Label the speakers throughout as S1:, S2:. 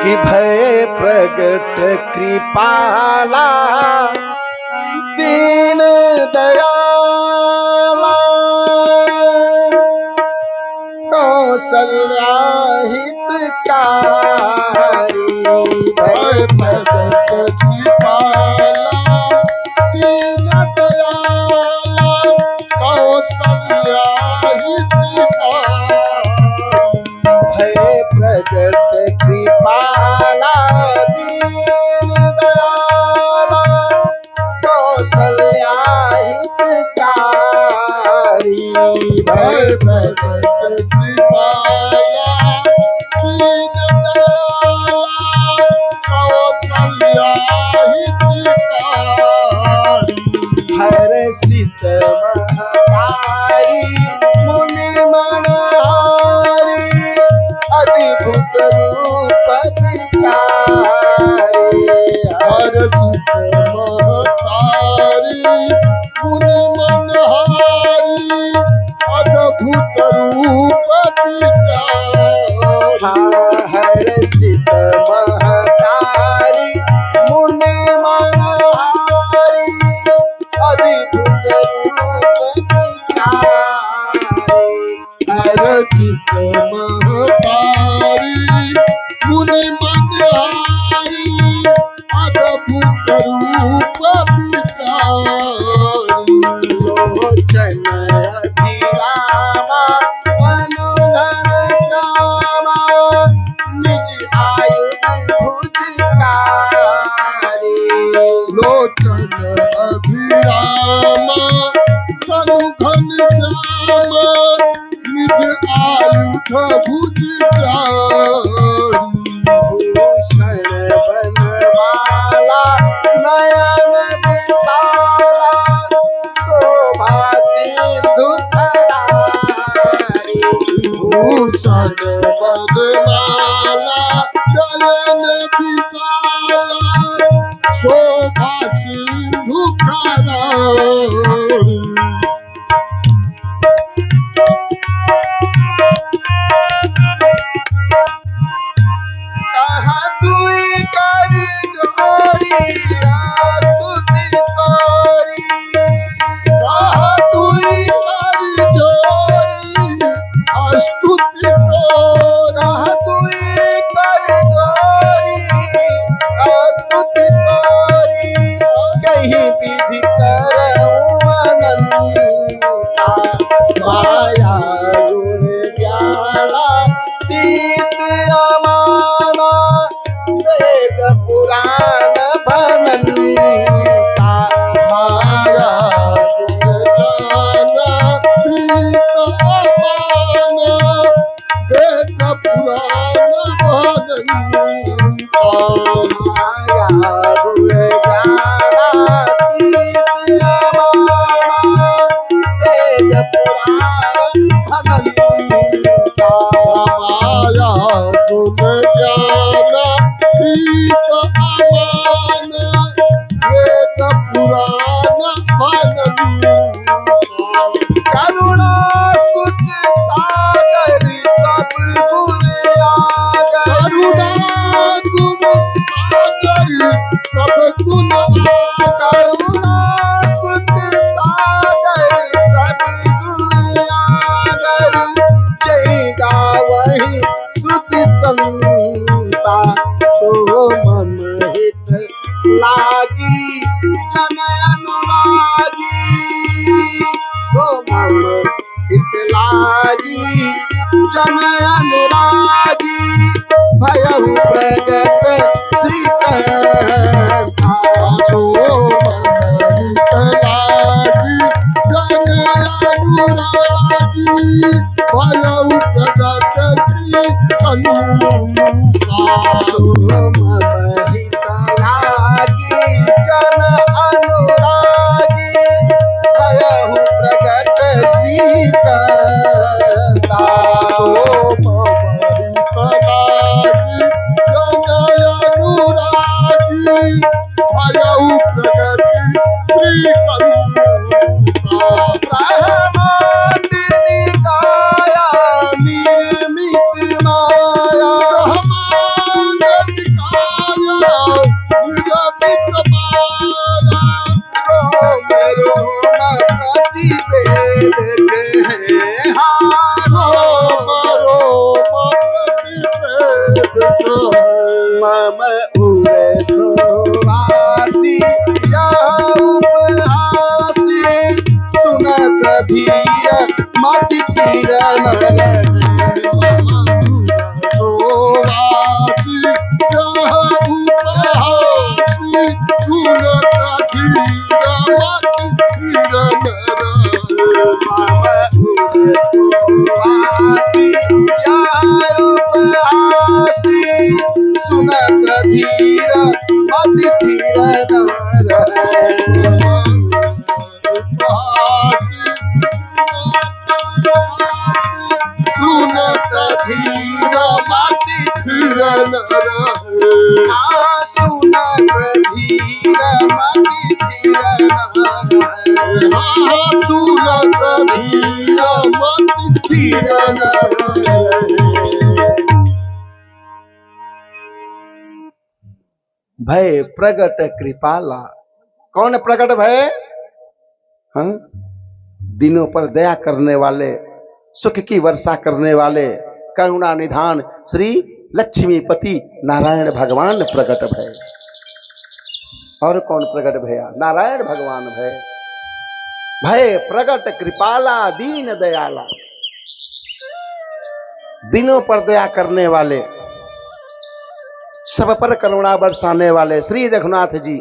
S1: कि भय प्रगट कृपाला दीन दयाला कौशल्या हितकारी भय प्रगट कृपाला दीन दयाला कौशल्या भय प्रगट कृपाला दीन दयाला कौशल्या हितकारी भय प्रगट कृपाला दीन दयाला कौशल्या हितकारी हर्षित महतारी मुनि मनहारी अद्भुत रूप विचारी हर्षित महतारी मुनि मनहारी अद्भुत रूप विचारी हर्षित महतारी मुनि मनहारी अद्भुत रूप विचारी हर्षित महतारी मुनि मनहारी अद्भुत रूप विचारी लोचन अभिरामा मनोहर श्यामा निज आयुध भुज चारी लोचन अभिरामा सनुघन श्यामा निज आयुध भुज चारी भूषण बनमाला नयन विशाला शोभा सिंधु खरारी भूषण बनमाला नयन विशाला शोभा सिंधु खरारी कहा दुई कर जोरी स्तुति तोरी कहा दुई कर जोरी स्तुति तोरा दुई कर जोरी स्तुति तोरी कहीं विधि करऊं अनंता माया गुण ज्ञाना तीत अमाना वेद पुराण भनंता माया गुण ज्ञाना तीत अमाना वेद पुराण भनंता माया गुण ज्ञाना तीत अमाना वेद पुराण भनंता माया गुण ज्ञाना तीत अमान वेद पुराण भनंता करुणा सुच सागर सब गुण आगर करुणा गुण सागर सब गुण करुणा सुच सागर सब गुण आगर जय गावहि श्रुति संता सो मम हित लागी जन अनुरागी सो मम हित लागी जन अनुरागी भयहु प्रगट श्रीकांता सो मम हित लागी जन अनुरागी भयहु प्रगट श्रीकांता सो मम उरे सुवासी यह उपहासी सुनत धीर मति धीर नर मम सुवासी यह उपहासी सुनत धीर मति धीर नर मम उरे सुवासी यह उपहासी सुनत धीर मति धीर नर सुनत धीर मति धीर नर सुनत धीर मति धीर नर सुनत धीर मति धीर नर। भय प्रगट कृपाला। कौन प्रगट भय? हाँ, दिनों पर दया करने वाले, सुख की वर्षा करने वाले, करुणा निधान श्री लक्ष्मीपति नारायण भगवान प्रगट भय। और कौन प्रगट भया? नारायण भगवान भय। भय प्रगट कृपाला दीन दयाला। दिनों पर दया करने वाले, सब पर करुणा बरसाने वाले श्री रघुनाथ जी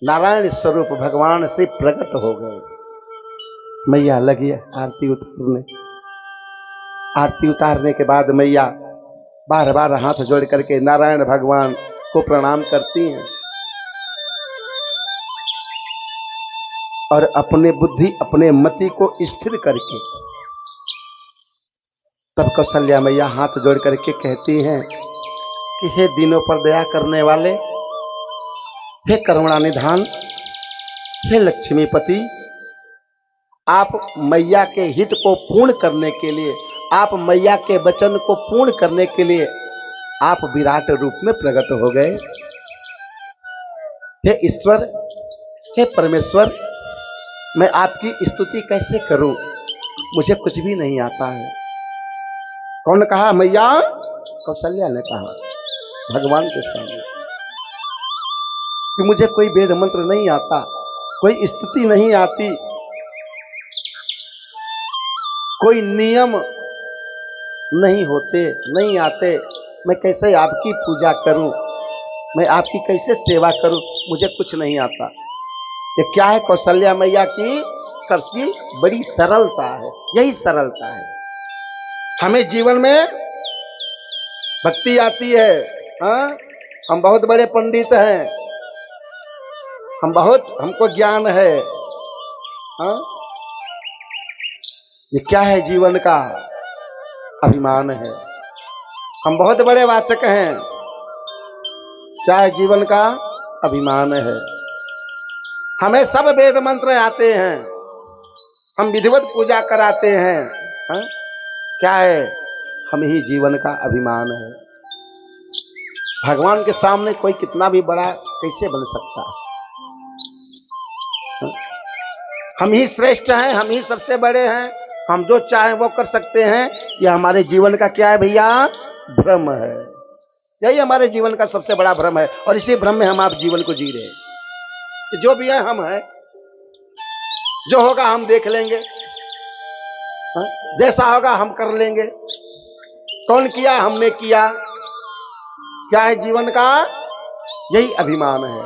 S1: नारायण स्वरूप भगवान से प्रकट हो गए। मैया लगी आरती उतारने। आरती उतारने के बाद मैया बार बार हाथ जोड़ करके नारायण भगवान को प्रणाम करती हैं और अपने बुद्धि अपने मति को स्थिर करके तब कौशल्या मैया हाथ जोड़ करके कहती हैं कि हे दिनों पर दया करने वाले, हे करुणा निधान, हे लक्ष्मीपति, आप मैया के हित को पूर्ण करने के लिए, आप मैया के वचन को पूर्ण करने के लिए आप विराट रूप में प्रकट हो गए। हे ईश्वर, हे परमेश्वर, मैं आपकी स्तुति कैसे करूं? मुझे कुछ भी नहीं आता है। कौन कहा? मैया कौशल्या ने कहा भगवान के सामने कि मुझे कोई वेद मंत्र नहीं आता, कोई स्तुति नहीं आती, कोई नियम नहीं होते, नहीं आते। मैं कैसे आपकी पूजा करूं? मैं आपकी कैसे सेवा करूं? मुझे कुछ नहीं आता। ये क्या है? कौशल्या मैया की सबसे बड़ी सरलता है। यही सरलता है। हमें जीवन में भक्ति आती है। हाँ, हम बहुत बड़े पंडित हैं, हमको ज्ञान है। हाँ, ये क्या है? जीवन का अभिमान है। हम बहुत बड़े वाचक हैं, क्या है? जीवन का अभिमान है। हमें सब वेद मंत्र आते हैं, हम विधिवत पूजा कराते हैं। हाँ? क्या है? हम ही जीवन का अभिमान है। भगवान के सामने कोई कितना भी बड़ा कैसे बन सकता है? हाँ? हम ही श्रेष्ठ हैं, हम ही सबसे बड़े हैं, हम जो चाहें वो कर सकते हैं। यह हमारे जीवन का क्या है भैया? भ्रम है। यही हमारे जीवन का सबसे बड़ा भ्रम है और इसी भ्रम में हम आप जीवन को जी रहे हैं कि जो भी है हम हैं, जो होगा हम देख लेंगे, हाँ? जैसा होगा हम कर लेंगे। कौन किया? हमने किया। क्या है जीवन का? यही अभिमान है।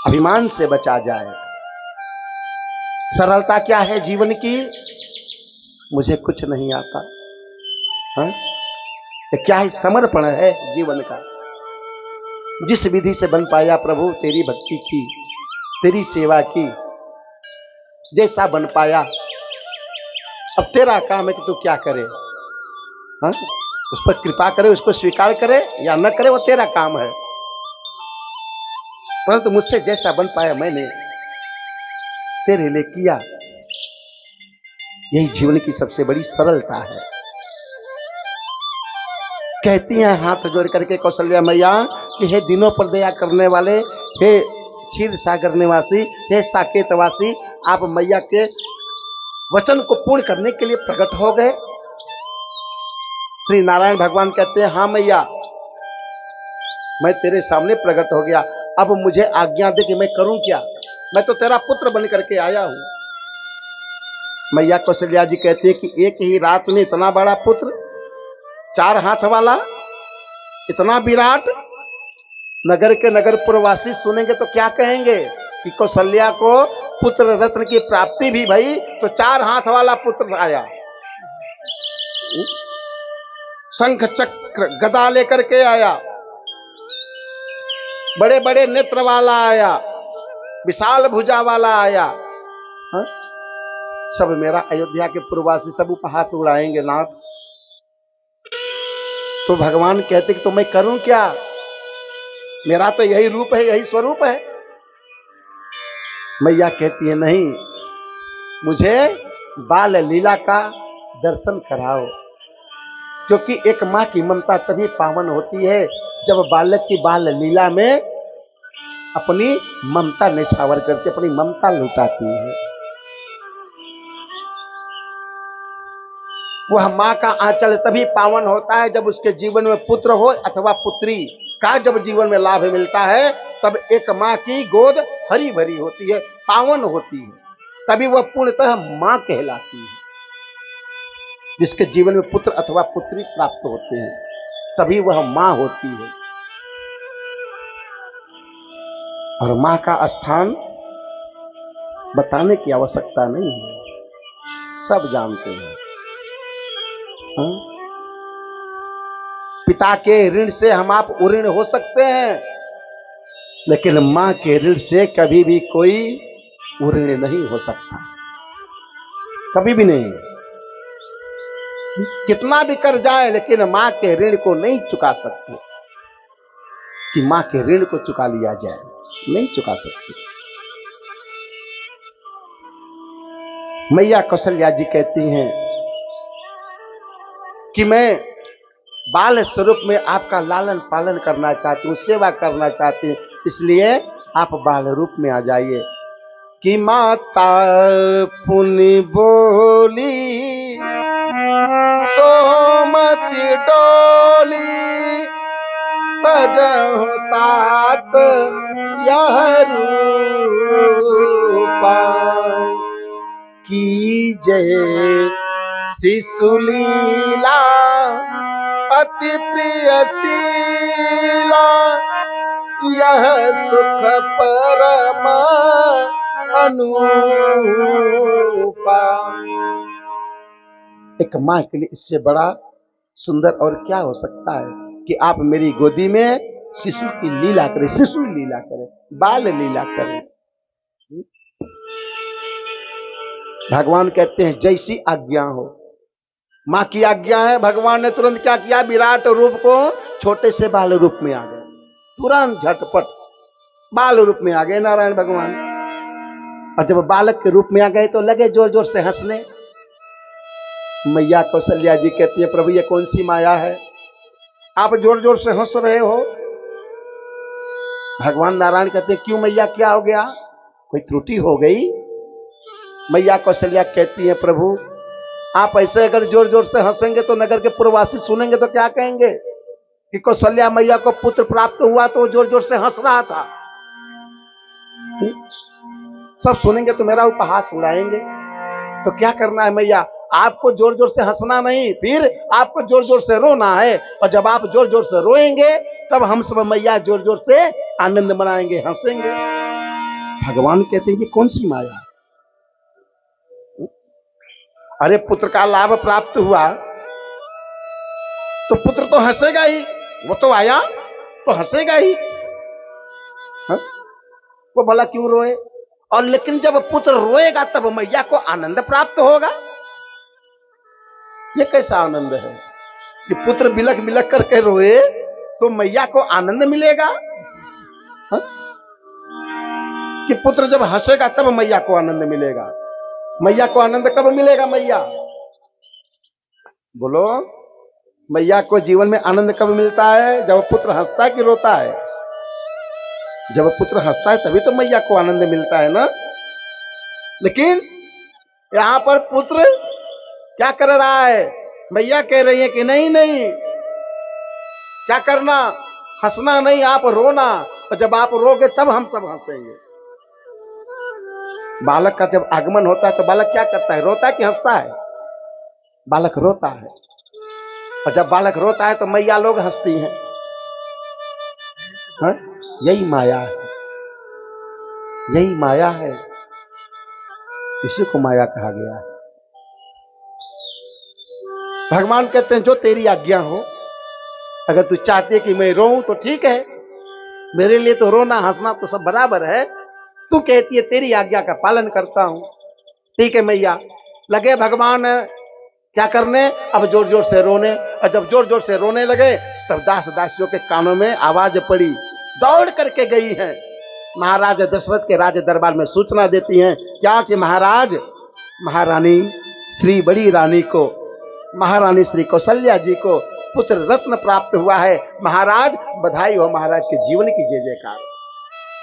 S1: अभिमान से बचा जाए। सरलता क्या है जीवन की? मुझे कुछ नहीं आता। हाँ? क्या है? समर्पण है जीवन का। जिस विधि से बन पाया प्रभु तेरी भक्ति की, तेरी सेवा की, जैसा बन पाया, अब तेरा काम है कि तू क्या करे। हाँ? उस पर कृपा करे, उसको स्वीकार करे या न करे, वो तेरा काम है। परंतु मुझसे जैसा बन पाया मैंने तेरे लिए किया। यही जीवन की सबसे बड़ी सरलता है। कहती हैं हाथ जोड़ करके कौशल्या मैया कि हे दिनों पर दया करने वाले, हे क्षीर सागर निवासी, हे साकेतवासी, आप मैया के वचन को पूर्ण करने के लिए प्रकट हो गए। श्री नारायण भगवान कहते हैं, हाँ मैया, मैं तेरे सामने प्रकट हो गया, अब मुझे आज्ञा दे कि मैं करूं क्या, मैं तो तेरा पुत्र बन करके आया हूं। मैया कौशल्या जी कहती है कि एक ही रात में इतना बड़ा पुत्र, 4 हाथ वाला, इतना विराट, नगर के नगर पुरवासी सुनेंगे तो क्या कहेंगे कि कौशल्या को पुत्र रत्न की प्राप्ति भी भई, तो 4 हाथ वाला पुत्र आया, शंख चक्र गदा लेकर के आया, बड़े बड़े नेत्र वाला आया, विशाल भुजा वाला आया। हा? सब मेरा अयोध्या के पूर्ववासी सब उपहास उड़ाएंगे नाथ। तो भगवान कहते कि तो मैं करूं क्या, मेरा तो यही रूप है, यही स्वरूप है। मैया कहती है नहीं, मुझे बाल लीला का दर्शन कराओ, क्योंकि एक मां की ममता तभी पावन होती है जब बालक की बाल लीला में अपनी ममता निछावर करके अपनी ममता लुटाती है। वह मां का आंचल तभी पावन होता है जब उसके जीवन में पुत्र हो अथवा पुत्री का जब जीवन में लाभ मिलता है, तब एक मां की गोद हरी भरी होती है, पावन होती है, तभी वह पूर्णतः मां कहलाती है। जिसके जीवन में पुत्र अथवा पुत्री प्राप्त होते हैं तभी वह मां होती है। और मां का स्थान बताने की आवश्यकता नहीं है, सब जानते हैं। पिता के ऋण से हम आप उऋण हो सकते हैं, लेकिन मां के ऋण से कभी भी कोई उऋण नहीं हो सकता, कभी भी नहीं। कितना भी कर जाए लेकिन मां के ऋण को नहीं चुका सकते, कि मां के ऋण को चुका लिया जाए, नहीं चुका सकते। मैया कौशल्या जी कहती हैं कि मैं बाल स्वरूप में आपका लालन पालन करना चाहती हूँ, सेवा करना चाहती हूँ, इसलिए आप बाल रूप में आ जाइए। कि माता पुनि बोली सोमति डोली, बजहु तात यह रूपा, की जय शिशुलीला अति प्रिय शीला, यह सुख परम अनुपा। एक मां के लिए इससे बड़ा सुंदर और क्या हो सकता है कि आप मेरी गोदी में शिशु की लीला करें, शिशु लीला करें, बाल लीला करें। भगवान कहते हैं जैसी आज्ञा हो। मां की आज्ञा है, भगवान ने तुरंत क्या किया, विराट रूप को छोटे से बाल रूप में आ गए, तुरंत झटपट बाल रूप में आ गए नारायण भगवान। और जब बालक के रूप में आ गए तो लगे जोर जोर से हंसने। मैया कौशल्या जी कहती है प्रभु ये कौन सी माया है, आप जोर जोर से हंस रहे हो। भगवान नारायण कहते क्यों मैया, क्या हो गया, कोई त्रुटि हो गई। मैया कौशल्या कहती है प्रभु आप ऐसे अगर जोर जोर से हंसेंगे तो नगर के पूर्ववासी सुनेंगे तो क्या कहेंगे कि कौशल्या मैया को पुत्र प्राप्त हुआ तो जोर जोर से हंस रहा था। सब सुनेंगे तो मेरा उपहास उड़ाएंगे। तो क्या करना है मैया, आपको जोर जोर से हंसना नहीं, फिर आपको जोर जोर से रोना है। और जब आप जोर जोर से रोएंगे तब हम सब मैया जोर जोर से आनंद मनाएंगे, हंसेंगे। भगवान कहते हैं कि कौन सी माया, अरे पुत्र का लाभ प्राप्त हुआ तो पुत्र तो हंसेगा ही, वो तो आया तो हंसेगा ही। वो भला क्यों रोए, और लेकिन जब पुत्र रोएगा तब मैया को आनंद प्राप्त होगा। ये कैसा आनंद है कि पुत्र बिलख बिलख करके रोए तो मैया को आनंद मिलेगा। कि पुत्र जब हंसेगा तब मैया को आनंद मिलेगा। मैया को आनंद कब मिलेगा, मैया बोलो, मैया को जीवन में आनंद कब मिलता है, जब पुत्र हंसता है कि रोता है। जब पुत्र हंसता है तभी तो मैया को आनंद मिलता है ना। लेकिन यहां पर पुत्र क्या कर रहा है, मैया कह रही है कि नहीं नहीं, क्या करना, हंसना नहीं, आप रोना, और जब आप रोगे तब हम सब हंसेंगे। बालक का जब आगमन होता है तो बालक क्या करता है, रोता है कि हंसता है? बालक रोता है, और जब बालक रोता है तो मैया लोग हंसती हैं। हाँ? यही माया है, यही माया है, इसी को माया कहा गया है। भगवान कहते हैं जो तेरी आज्ञा हो, अगर तू चाहती है कि मैं रोऊं तो ठीक है, मेरे लिए तो रोना हंसना तो सब बराबर है। तू कहती है तेरी आज्ञा का पालन करता हूं, ठीक है मैया। लगे भगवान क्या करने, अब जोर जोर से रोने, और जब जोर जोर से रोने लगे तब दास दासियों के कानों में आवाज पड़ी, दौड़ करके गई है महाराज दशरथ के राज दरबार में सूचना देती हैं, क्या कि महाराज, महारानी श्री बड़ी रानी को, महारानी श्री कौशल्या जी को पुत्र रत्न प्राप्त हुआ है। महाराज बधाई हो, महाराज के जीवन की जय जयकार।